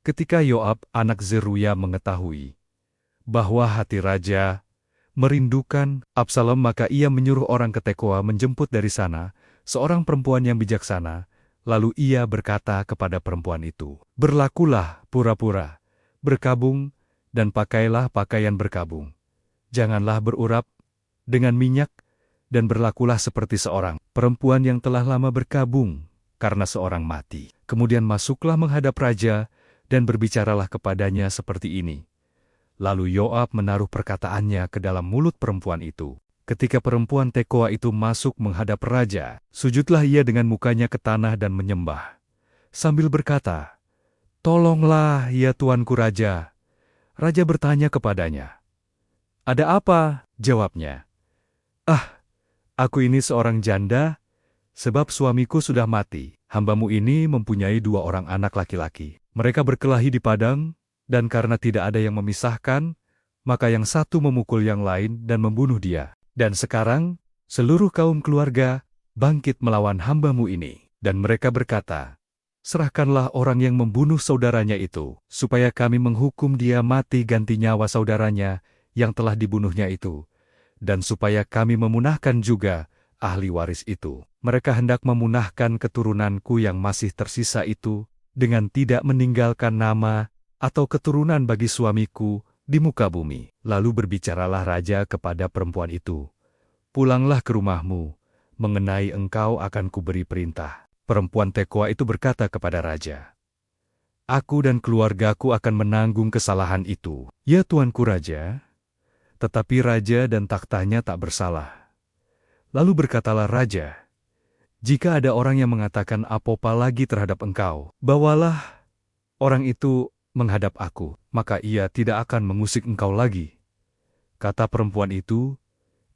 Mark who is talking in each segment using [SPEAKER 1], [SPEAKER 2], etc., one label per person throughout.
[SPEAKER 1] Ketika Yoab anak Zeruya mengetahui bahwa hati raja merindukan Absalom, maka ia menyuruh orang ke Tekoa menjemput dari sana seorang perempuan yang bijaksana. Lalu ia berkata kepada perempuan itu, "Berlakulah pura-pura, berkabung, dan pakailah pakaian berkabung. Janganlah berurap dengan minyak, dan berlakulah seperti seorang perempuan yang telah lama berkabung karena seorang mati. Kemudian masuklah menghadap raja, dan berbicaralah kepadanya seperti ini." Lalu Yoab menaruh perkataannya ke dalam mulut perempuan itu. Ketika perempuan Tekoa itu masuk menghadap raja, sujudlah ia dengan mukanya ke tanah dan menyembah, sambil berkata, "Tolonglah, ya tuanku raja." Raja bertanya kepadanya, "Ada apa?" Jawabnya, "Ah, aku ini seorang janda, sebab suamiku sudah mati. Hambamu ini mempunyai 2 orang anak laki-laki. Mereka berkelahi di padang, dan karena tidak ada yang memisahkan, maka yang satu memukul yang lain dan membunuh dia. Dan sekarang, seluruh kaum keluarga bangkit melawan hambamu ini." Dan mereka berkata, "Serahkanlah orang yang membunuh saudaranya itu, supaya kami menghukum dia mati ganti nyawa saudaranya yang telah dibunuhnya itu, dan supaya kami memunahkan juga ahli waris itu. Mereka hendak memunahkan keturunanku yang masih tersisa itu, dengan tidak meninggalkan nama atau keturunan bagi suamiku di muka bumi." Lalu berbicaralah raja kepada perempuan itu, "Pulanglah ke rumahmu, mengenai engkau akan kuberi perintah." Perempuan Tekoa itu berkata kepada raja, "Aku dan keluargaku akan menanggung kesalahan itu, ya tuanku raja." Tetapi raja dan taktanya tak bersalah. Lalu berkatalah raja, "Jika ada orang yang mengatakan apa-apa lagi terhadap engkau, bawalah orang itu menghadap aku, maka ia tidak akan mengusik engkau lagi." Kata perempuan itu,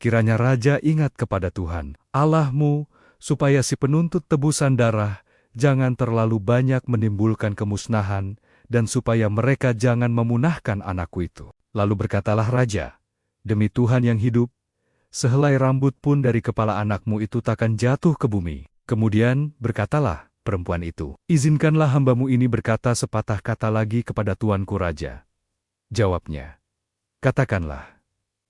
[SPEAKER 1] "Kiranya raja ingat kepada Tuhan Allahmu, supaya si penuntut tebusan darah jangan terlalu banyak menimbulkan kemusnahan, dan supaya mereka jangan memunahkan anakku itu." Lalu berkatalah raja, "Demi Tuhan yang hidup, sehelai rambut pun dari kepala anakmu itu takkan jatuh ke bumi." Kemudian berkatalah perempuan itu, "Izinkanlah hambamu ini berkata sepatah kata lagi kepada tuanku raja." Jawabnya, "Katakanlah."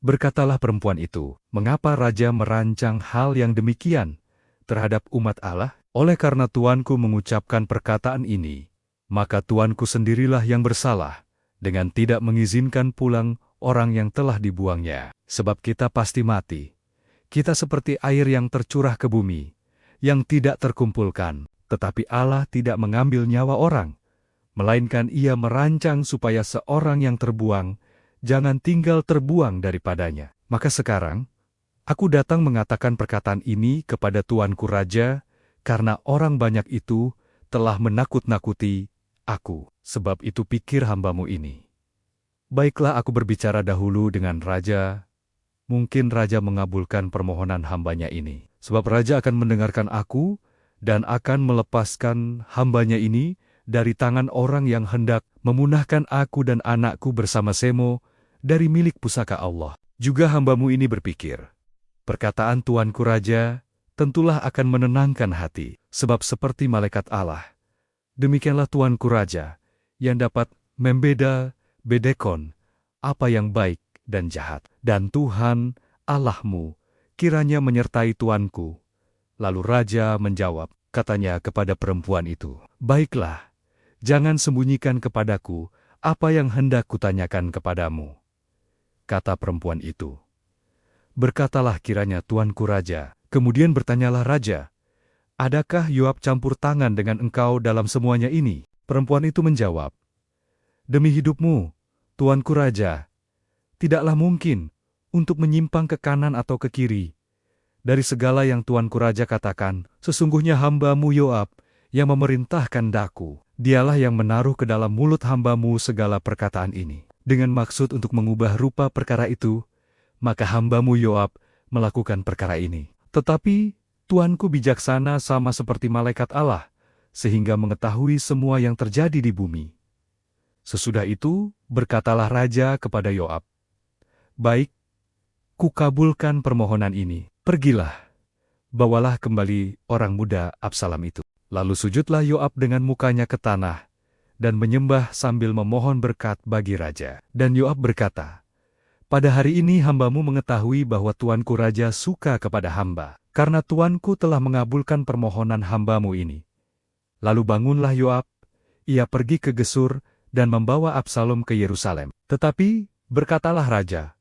[SPEAKER 1] Berkatalah perempuan itu, "Mengapa raja merancang hal yang demikian terhadap umat Allah? Oleh karena tuanku mengucapkan perkataan ini, maka tuanku sendirilah yang bersalah dengan tidak mengizinkan pulang orang yang telah dibuangnya. Sebab kita pasti mati. Kita seperti air yang tercurah ke bumi, yang tidak terkumpulkan. Tetapi Allah tidak mengambil nyawa orang, melainkan Ia merancang supaya seorang yang terbuang jangan tinggal terbuang daripadanya. Maka sekarang, aku datang mengatakan perkataan ini kepada tuanku raja, karena orang banyak itu telah menakut-nakuti aku. Sebab itu pikir hambamu ini, baiklah aku berbicara dahulu dengan raja, mungkin raja mengabulkan permohonan hambanya ini. Sebab raja akan mendengarkan aku, dan akan melepaskan hambanya ini dari tangan orang yang hendak memunahkan aku dan anakku bersama Semo dari milik pusaka Allah. Juga hambamu ini berpikir, perkataan tuanku raja tentulah akan menenangkan hati, sebab seperti malaikat Allah, demikianlah tuanku raja yang dapat membeda-bedakan apa yang baik dan jahat. Dan Tuhan Allahmu kiranya menyertai tuanku. Lalu raja menjawab, katanya kepada perempuan itu, "Baiklah, jangan sembunyikan kepadaku apa yang hendak kutanyakan kepadamu." Kata perempuan itu, "Berkatalah kiranya tuanku raja." Kemudian bertanyalah raja, "Adakah Yoab campur tangan dengan engkau dalam semuanya ini?" Perempuan itu menjawab, "Demi hidupmu, tuanku raja, tidaklah mungkin untuk menyimpang ke kanan atau ke kiri dari segala yang tuanku raja katakan. Sesungguhnya hambamu Yoab yang memerintahkan daku. Dialah yang menaruh ke dalam mulut hambamu segala perkataan ini, dengan maksud untuk mengubah rupa perkara itu, maka hambamu Yoab melakukan perkara ini. Tetapi tuanku bijaksana sama seperti malaikat Allah, sehingga mengetahui semua yang terjadi di bumi." Sesudah itu, berkatalah raja kepada Yoab, "Baik, kukabulkan permohonan ini. Pergilah, bawalah kembali orang muda Absalom itu." Lalu sujudlah Yoab dengan mukanya ke tanah, dan menyembah sambil memohon berkat bagi raja. Dan Yoab berkata, "Pada hari ini hambamu mengetahui bahwa tuanku raja suka kepada hamba, karena tuanku telah mengabulkan permohonan hambamu ini." Lalu bangunlah Yoab, ia pergi ke Gesur dan membawa Absalom ke Yerusalem. Tetapi, berkatalah raja,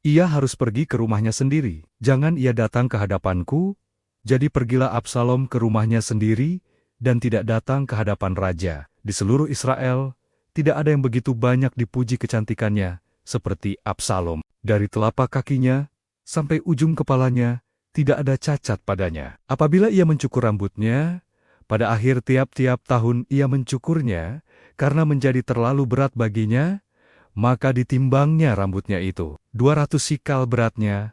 [SPEAKER 1] ia harus pergi ke rumahnya sendiri, jangan ia datang ke hadapanku. Jadi pergilah Absalom ke rumahnya sendiri, dan tidak datang ke hadapan raja. Di seluruh Israel, tidak ada yang begitu banyak dipuji kecantikannya, seperti Absalom. Dari telapak kakinya, sampai ujung kepalanya, tidak ada cacat padanya. Apabila ia mencukur rambutnya, pada akhir tiap-tiap tahun ia mencukurnya, karena menjadi terlalu berat baginya, maka ditimbangnya rambutnya itu. 200 sikal beratnya,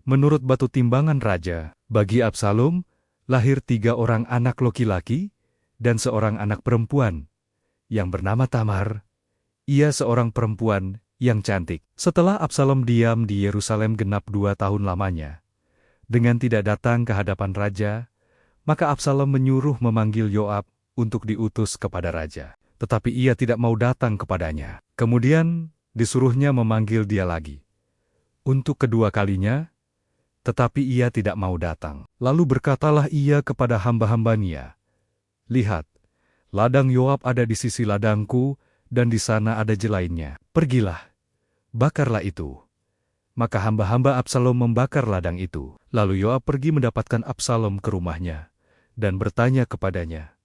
[SPEAKER 1] menurut batu timbangan raja. Bagi Absalom, lahir 3 orang anak laki-laki dan seorang anak perempuan, yang bernama Tamar. Ia seorang perempuan yang cantik. Setelah Absalom diam di Yerusalem genap 2 tahun lamanya, dengan tidak datang ke hadapan raja, maka Absalom menyuruh memanggil Yoab untuk diutus kepada raja. Tetapi ia tidak mau datang kepadanya. Kemudian disuruhnya memanggil dia lagi untuk kedua kalinya, tetapi ia tidak mau datang. Lalu berkatalah ia kepada hamba-hambanya, "Lihat, ladang Yoab ada di sisi ladangku, dan di sana ada jelainnya. Pergilah, bakarlah itu." Maka hamba-hamba Absalom membakar ladang itu. Lalu Yoab pergi mendapatkan Absalom ke rumahnya, dan bertanya kepadanya,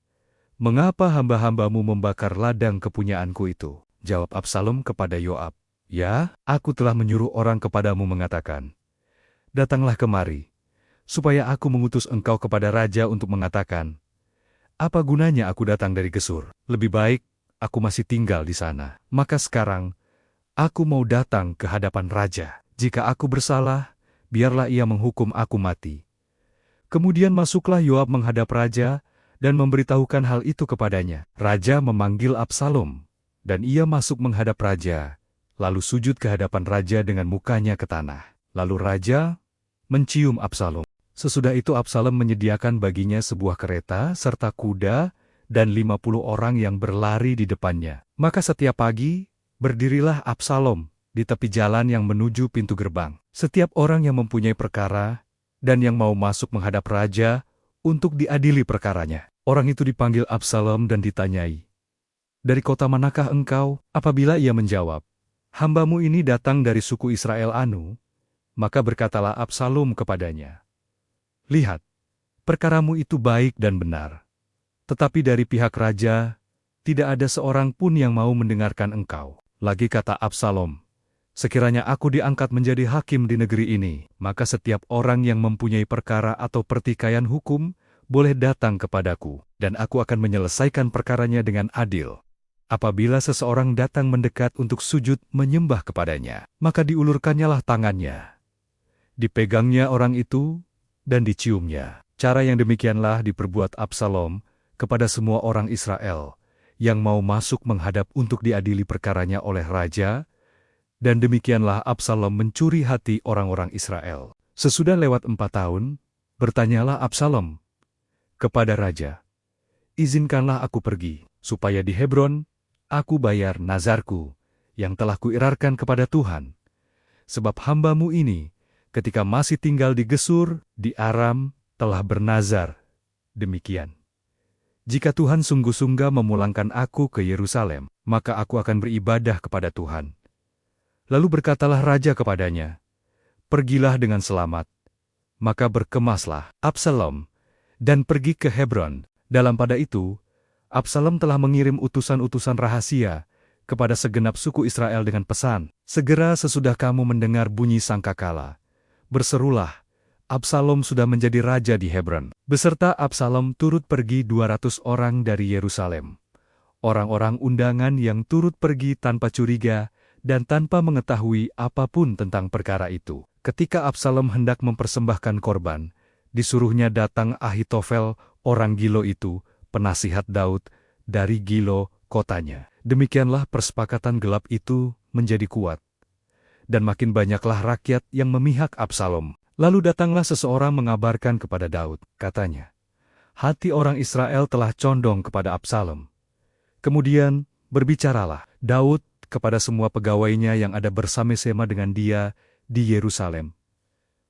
[SPEAKER 1] "Mengapa hamba-hambamu membakar ladang kepunyaanku itu?" Jawab Absalom kepada Yoab, "Ya, aku telah menyuruh orang kepadamu mengatakan, 'Datanglah kemari, supaya aku mengutus engkau kepada raja untuk mengatakan, apa gunanya aku datang dari Gesur? Lebih baik aku masih tinggal di sana.' Maka sekarang, aku mau datang ke hadapan raja. Jika aku bersalah, biarlah ia menghukum aku mati." Kemudian masuklah Yoab menghadap raja, dan memberitahukan hal itu kepadanya. Raja memanggil Absalom, dan ia masuk menghadap raja, lalu sujud ke hadapan raja dengan mukanya ke tanah. Lalu raja mencium Absalom. Sesudah itu Absalom menyediakan baginya sebuah kereta serta kuda dan 50 orang yang berlari di depannya. Maka setiap pagi, berdirilah Absalom di tepi jalan yang menuju pintu gerbang. Setiap orang yang mempunyai perkara dan yang mau masuk menghadap raja untuk diadili perkaranya, orang itu dipanggil Absalom dan ditanyai, "Dari kota manakah engkau?" Apabila ia menjawab, "Hambamu ini datang dari suku Israel anu," maka berkatalah Absalom kepadanya, "Lihat, perkaramu itu baik dan benar. Tetapi dari pihak raja, tidak ada seorang pun yang mau mendengarkan engkau." Lagi kata Absalom, "Sekiranya aku diangkat menjadi hakim di negeri ini, maka setiap orang yang mempunyai perkara atau pertikaian hukum boleh datang kepadaku, dan aku akan menyelesaikan perkaranya dengan adil. Apabila seseorang datang mendekat untuk sujud menyembah kepadanya, maka diulurkannyalah tangannya. Dipegangnya orang itu, dan diciumnya." Cara yang demikianlah diperbuat Absalom kepada semua orang Israel yang mau masuk menghadap untuk diadili perkaranya oleh raja, dan demikianlah Absalom mencuri hati orang-orang Israel. Sesudah lewat 4 tahun, bertanyalah Absalom kepada raja, "Izinkanlah aku pergi, supaya di Hebron aku bayar nazarku yang telah kuirarkan kepada Tuhan. Sebab hambamu ini, ketika masih tinggal di Gesur, di Aram, telah bernazar demikian. Jika Tuhan sungguh-sungguh memulangkan aku ke Yerusalem, maka aku akan beribadah kepada Tuhan." Lalu berkatalah raja kepadanya, "Pergilah dengan selamat." Maka berkemaslah Absalom dan pergi ke Hebron. Dalam pada itu, Absalom telah mengirim utusan-utusan rahasia kepada segenap suku Israel dengan pesan, "Segera sesudah kamu mendengar bunyi sangkakala, berserulah, Absalom sudah menjadi raja di Hebron." Beserta Absalom turut pergi 200 orang dari Yerusalem. Orang-orang undangan yang turut pergi tanpa curiga dan tanpa mengetahui apapun tentang perkara itu. Ketika Absalom hendak mempersembahkan korban, disuruhnya datang Ahitofel, orang Gilo itu, penasihat Daud, dari Gilo, kotanya. Demikianlah persepakatan gelap itu menjadi kuat. Dan makin banyaklah rakyat yang memihak Absalom. Lalu datanglah seseorang mengabarkan kepada Daud, katanya, "Hati orang Israel telah condong kepada Absalom." Kemudian Berbicaralah Daud kepada semua pegawainya yang ada bersama-sama dengan dia di Yerusalem.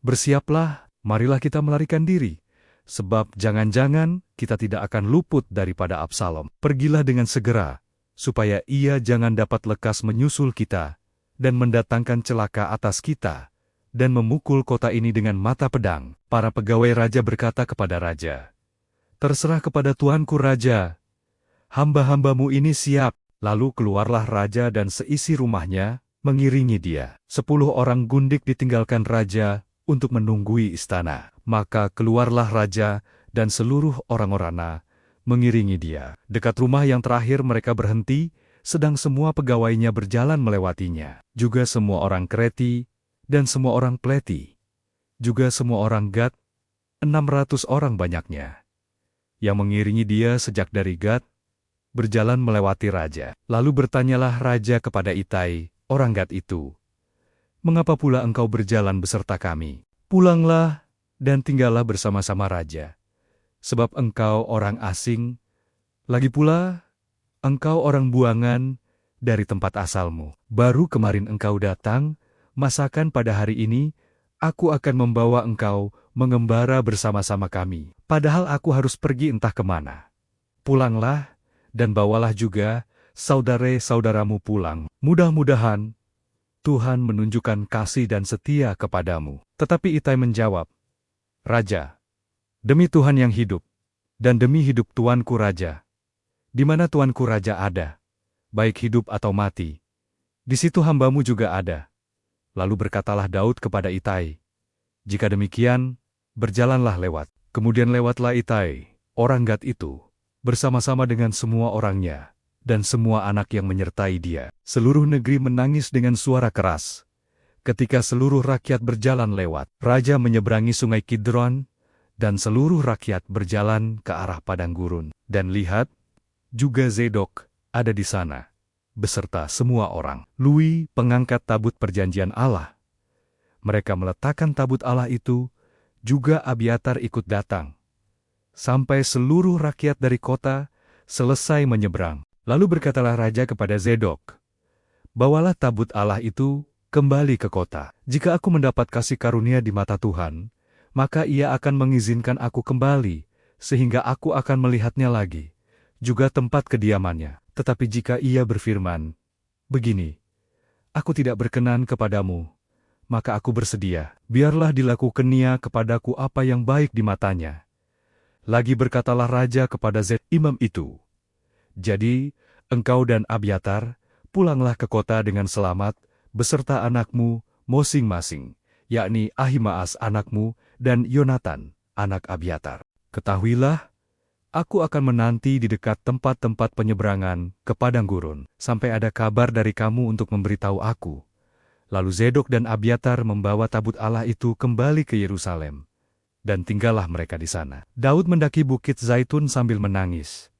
[SPEAKER 1] Bersiaplah, marilah kita melarikan diri, sebab jangan-jangan kita tidak akan luput daripada Absalom. Pergilah dengan segera, supaya ia jangan dapat lekas menyusul kita, dan mendatangkan celaka atas kita, dan memukul kota ini dengan mata pedang. Para pegawai raja berkata kepada raja, "Terserah kepada tuanku raja, hamba-hambamu ini siap." Lalu keluarlah raja dan seisi rumahnya, mengiringi dia. 10 orang gundik ditinggalkan raja untuk menunggui istana. Maka keluarlah raja dan seluruh orang-orangnya mengiringi dia. Dekat rumah yang terakhir mereka berhenti, sedang semua pegawainya berjalan melewatinya. Juga semua orang Kreti dan semua orang Pleti. Juga semua orang Gad, 600 orang banyaknya, yang mengiringi dia sejak dari Gad, berjalan melewati raja. Lalu bertanyalah raja kepada Itai, orang Gad itu, "Mengapa pula engkau berjalan beserta kami? Pulanglah dan tinggallah bersama-sama raja, sebab engkau orang asing, lagi pula engkau orang buangan dari tempat asalmu. Baru kemarin engkau datang, masakan pada hari ini, aku akan membawa engkau mengembara bersama-sama kami. Padahal aku harus pergi entah kemana. Pulanglah dan bawalah juga saudara-saudaramu pulang. Mudah-mudahan Tuhan menunjukkan kasih dan setia kepadamu." Tetapi Itai menjawab, "Raja, demi Tuhan yang hidup, dan demi hidup tuanku raja, di mana tuanku raja ada, baik hidup atau mati, di situ hambamu juga ada." Lalu berkatalah Daud kepada Itai, "Jika demikian, berjalanlah lewat." Kemudian lewatlah Itai, orang Gad itu, bersama-sama dengan semua orangnya, dan semua anak yang menyertai dia. Seluruh negeri menangis dengan suara keras. Ketika seluruh rakyat berjalan lewat, raja menyeberangi sungai Kidron, dan seluruh rakyat berjalan ke arah padang gurun. Dan lihat, juga Zedok ada di sana, beserta semua orang. Lui, pengangkat tabut perjanjian Allah. Mereka meletakkan tabut Allah itu, juga Abiatar ikut datang. Sampai seluruh rakyat dari kota selesai menyeberang. Lalu berkatalah raja kepada Zedok, "Bawalah tabut Allah itu kembali ke kota. Jika aku mendapat kasih karunia di mata Tuhan, maka ia akan mengizinkan aku kembali, sehingga aku akan melihatnya lagi, juga tempat kediamannya. Tetapi jika ia berfirman, 'Begini, aku tidak berkenan kepadamu,' maka aku bersedia, biarlah dilakukannya kepadaku apa yang baik di matanya." Lagi berkatalah raja kepada Zed imam itu, "Jadi, engkau dan Abiatar, pulanglah ke kota dengan selamat, beserta anakmu masing-masing, yakni Ahimaas anakmu dan Yonatan, anak Abiatar. Ketahuilah, aku akan menanti di dekat tempat-tempat penyeberangan ke padang gurun, sampai ada kabar dari kamu untuk memberitahu aku." Lalu Zedok dan Abiatar membawa tabut Allah itu kembali ke Yerusalem, dan tinggallah mereka di sana. Daud mendaki bukit Zaitun sambil menangis.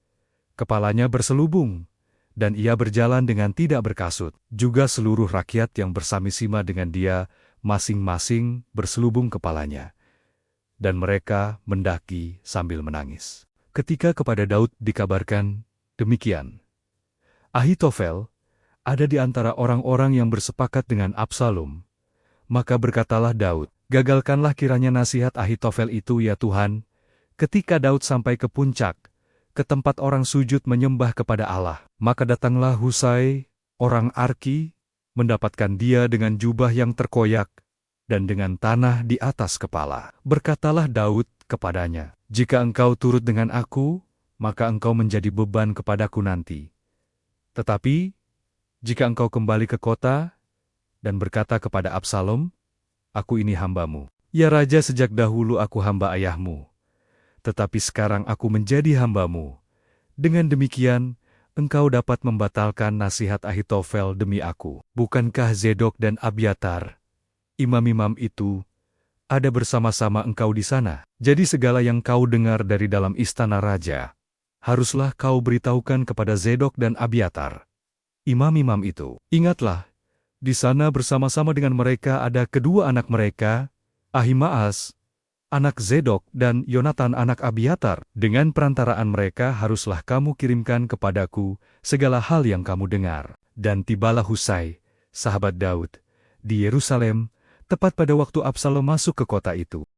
[SPEAKER 1] Kepalanya berselubung, dan ia berjalan dengan tidak berkasut. Juga seluruh rakyat yang bersama-sama dengan dia, masing-masing berselubung kepalanya. Dan mereka mendaki sambil menangis. Ketika kepada Daud dikabarkan demikian, Ahitofel ada di antara orang-orang yang bersepakat dengan Absalom, maka berkatalah Daud, "Gagalkanlah kiranya nasihat Ahitofel itu ya Tuhan." Ketika Daud sampai ke puncak, ke tempat orang sujud menyembah kepada Allah, maka datanglah Husai, orang Arki, mendapatkan dia dengan jubah yang terkoyak, dan dengan tanah di atas kepala. Berkatalah Daud kepadanya, "Jika engkau turut dengan aku, maka engkau menjadi beban kepadaku nanti. Tetapi, jika engkau kembali ke kota, dan berkata kepada Absalom, 'Aku ini hambamu. Ya Raja, sejak dahulu aku hamba ayahmu. Tetapi sekarang aku menjadi hambamu. Dengan demikian, engkau dapat membatalkan nasihat Ahitofel demi aku.' Bukankah Zedok dan Abiatar, imam-imam itu, ada bersama-sama engkau di sana? Jadi segala yang kau dengar dari dalam istana raja, haruslah kau beritahukan kepada Zedok dan Abiatar, imam-imam itu. Ingatlah, di sana bersama-sama dengan mereka ada kedua anak mereka, Ahimaas anak Zedok, dan Yonatan anak Abiatar. Dengan perantaraan mereka haruslah kamu kirimkan kepadaku segala hal yang kamu dengar. Dan tibalah Husai, sahabat Daud, di Yerusalem, tepat pada waktu Absalom masuk ke kota itu.